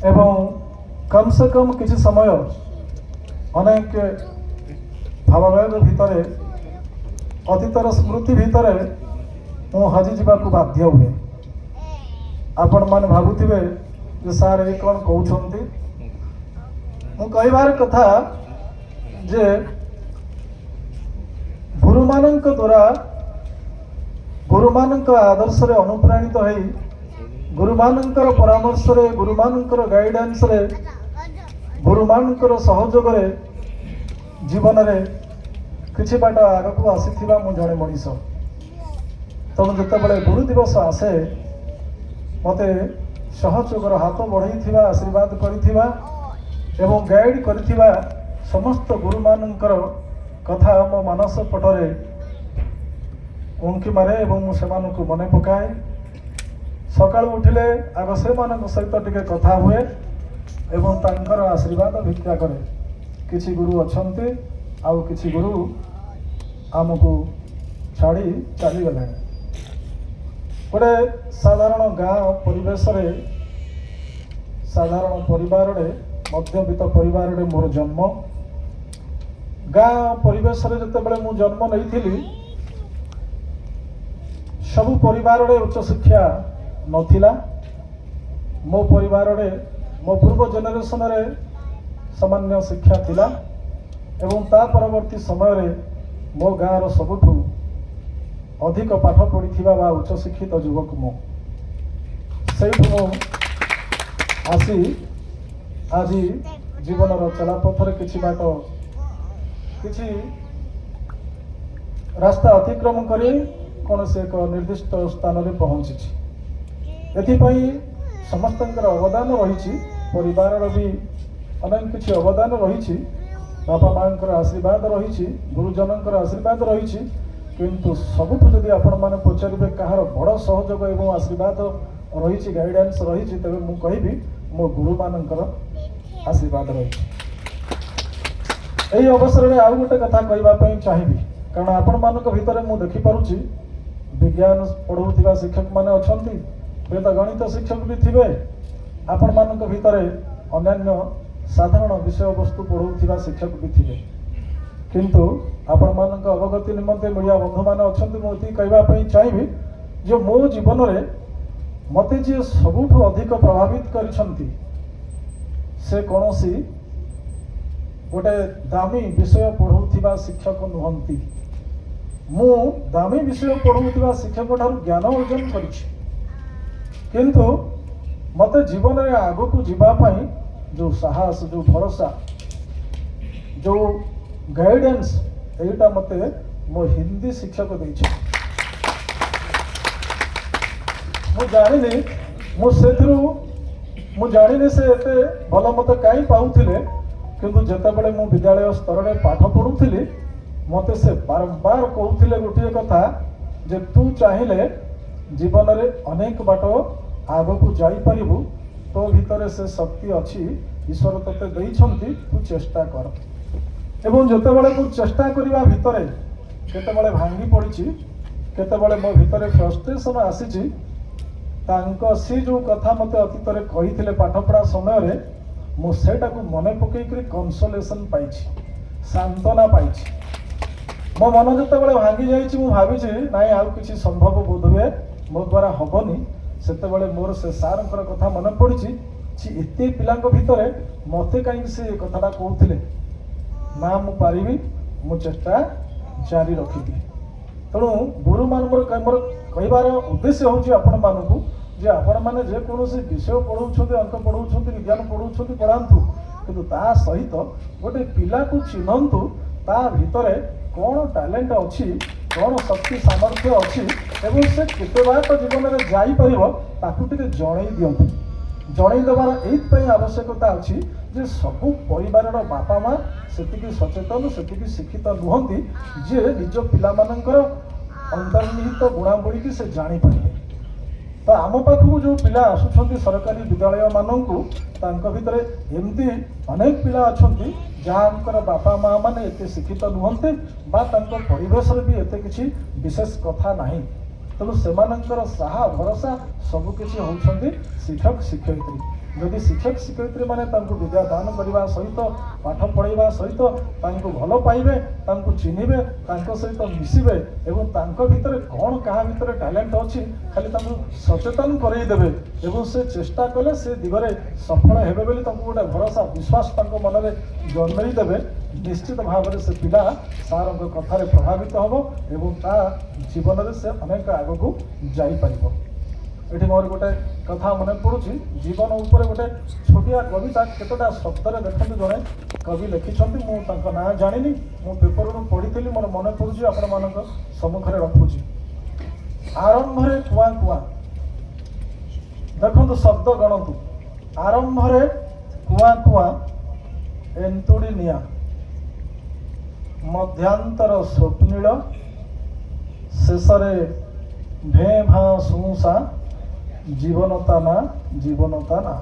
एवं कम से कम किसी समय अनेक भावावेग भितर अतीतर स्मृति भितर मु हजि जावाक बाध्य हुए। आपण मैंने भावुथिबे जे सार ये कौन कहउछंती मु कहबार कथा जे गुरुमानंक द्वारा गुरुमानंक आदर्श रे अनुप्राणित होई गुरुमानंकर परामर्श रे गुरुमानंकर गाइडेंस रे गुरुमानंकर सहयोग रे जीवन रे किछि बाट आगको आसीथिबा मु जणे मनीष। तेणु जितेबाला गुरु दिवस आसे मते सहयोगर हाथ बढ़ाई आशीर्वाद करिथिबा एवं गाइड करिथिबा समस्त गुरुमानंकर कथा मो मानस पटरे उंकी मारे एवं सेमानकु मने पकाए। सकाळु उठिले आग से मानक सहित टिके कथा हुए एवं तांकर आशीर्वाद भिक्षा करे। किछि गुरु अछंती आउ किछि गुरु आमको छाड़ी चली गले। गोटे साधारण गाँ परिवेश रे साधारण परिवार रे मध्यवित्त परिवार रे मोर जन्म। गाँ परिवेश रे जतेबेले मु जन्म नैथिली सबु परिवार रे उच्च शिक्षा नथिला। मो परिवार रे मो पूर्व जेनेरेशन रे सामान्य शिक्षा थिला एवं ता परवर्ती समय रे मो गाँ रो सबुठु अधिक पाठ पढ़िथिबा बा उच्च शिक्षित युवक मो सेठु मो आसी आज जीवन चलापथर किछि बाट किछि रास्ता अतिक्रम करी कौन से एक निर्दिष्ट स्थान रे पहुंची। एथिपाई समस्तंकर अवदान रही परिवार भी अनेक किछि अवदान रही बापा मांकर आशीर्वाद रही गुरुजनकर आशीर्वाद रही किंतु सबुठु जदि आपण माने पचारिबे कहार बड़ सहयोग एवं आशीर्वाद रही गाइडेंस रही तेबे मु कहिबी मो गुरु मानकर आशीर्वाद रही। एही अवसर में आउ गोटे कथा कहवाई चाहिए कारण आपण मानक भितर मु देखि पारुछि विज्ञान पढ़ाउथिबा शिक्षक माने अछंती हुएत गणित शिक्षक भी थिबे आपण मानक भितर अन्यान्य साधारण विषय वस्तु पढ़ाउथिबा शिक्षक भी थिबे किंतु आपण मानक अवगति निमंते मीडिया बंधु माने अछंती मु एति कहवाई चाहिए जो मो जीवन रे मते जे सबुठु अधिक प्रभावित करिसंती से कौनसी गोटे दामी विषय पढ़ाउथिबा शिक्षक नुहंती। मु दामी विषय पढ़ाउथिबा शिक्षक ठारू ज्ञान अर्जन करिछि किंतु मते जीवन रे आगो जीवा पई जो साहस जो भरोसा जो गाइडेंस एटा मते मो हिंदी शिक्षक दैछि। मु जानिनी मु सेथरु मु जानिनी से एते भल मते काई पाउथिले किंतु जेतेबेले मु विद्यालय स्तर में पाठ पढ़ुथिली मते से बारंबार कहूथिले गोटे कथा जे तू चाहिए जीवन रे अनेक बाट आगको जाई परिबु तो भितर से शक्ति अच्छी ईश्वर तते दैछंती तू चेष्टा कर। एवं जेतेबेले तू चेष्टा करिबा भितर केतेबेले भांगी पड़िछि केतेबेले मो भितर फ्रस्ट्रेशन आसीछि तांको सी जो कथा मते अतीतरे कहिथिले पाठ पढ़ा समय रे मु सेटाकू मने पकईकरी कनसोलेशन पाइछि सांत्वना पाइछि। मो मन जितेबाला भांगी जाइछि मु भाबिछि नाई आउ किछि संभव बोध हुए मो द्वारा हबनी सेतेबाला मोर से सारंकर कथा मन पड़िछि एते पिलांक भितरे मते काई से कथाटा कहउथिले ना मु पारिबी मु चेष्टा जारी रखिबी। तेणु गुरु मान मोर कहबार उद्देश्य होछि आपण मानकू जे आपण माने जे कोनोसी विषय पढ़ाउछन्ति अंक पढ़ाउछन्ति विज्ञान पढ़ाउछन्ति पढ़ांतु किंतु ता सहित गोटे पिला को चिन्हंतु ता भितरे कौन टैलेंट अच्छी कौन शक्ति सामर्थ्य अच्छी एवं से केते बाट जीवन में जाई परिबो ताकू टिके जणै दियंतु। जणै देबार एइथपई आवश्यकता अच्छी जे सबु परिवार बापा माँ सेतिकी सचेतन सेतिकी शिक्षित नुहंती जे निज पिला मानकर अंतर्निहित गुणावली की से जानी पारिबे। तो आम पाखक जो पिला आसुछंती सरकारी विद्यालय मानक भितर एमती अनेक पिला अच्छी जहाँकर बापा माँ मैंने एत शिक्षित नुहंते परिवेश भी एत किसी विशेष कथा नहीं तेणु से साहा भरोसा सबकि होती शिक्षक शिक्षयित्री जदि शिक्षक शिक्षयित्री मैंने विद्या दान करने सहित पाठ पढ़ाइबा सहित भल पाइबे चिन्हिबे सहित मिसिबे एवं भितर कौन क्या भितर टैलेंट अच्छी खाली सचेतन करईदेवे एवं से चेष्टा कले से दिगरे सफल हेबे बोली गोटे भरोसा विश्वास मन में जन्मईदेवे निश्चित भाव में से पिला सार कथार प्रभावित हम एवं ता जीवन में से अनेक आग को जापर। ये मोर गोटे कथा मन पड़ुची जीवन उपर गोटे छोटिया कविता केतटा शब्द देखते जड़े कवि लिखिं मुझे ना जानी मु पेपर पढ़ी मोर मन पड़ुची आपण मान सम्मुख रखुची। आरंभ कुआ कुआ देखु शब्द गणतु आरंभ कुआ कुआ एंतुड़ी निया मध्यांतर स्वप्निल शेषरे भे भा सुसा जीवनता ना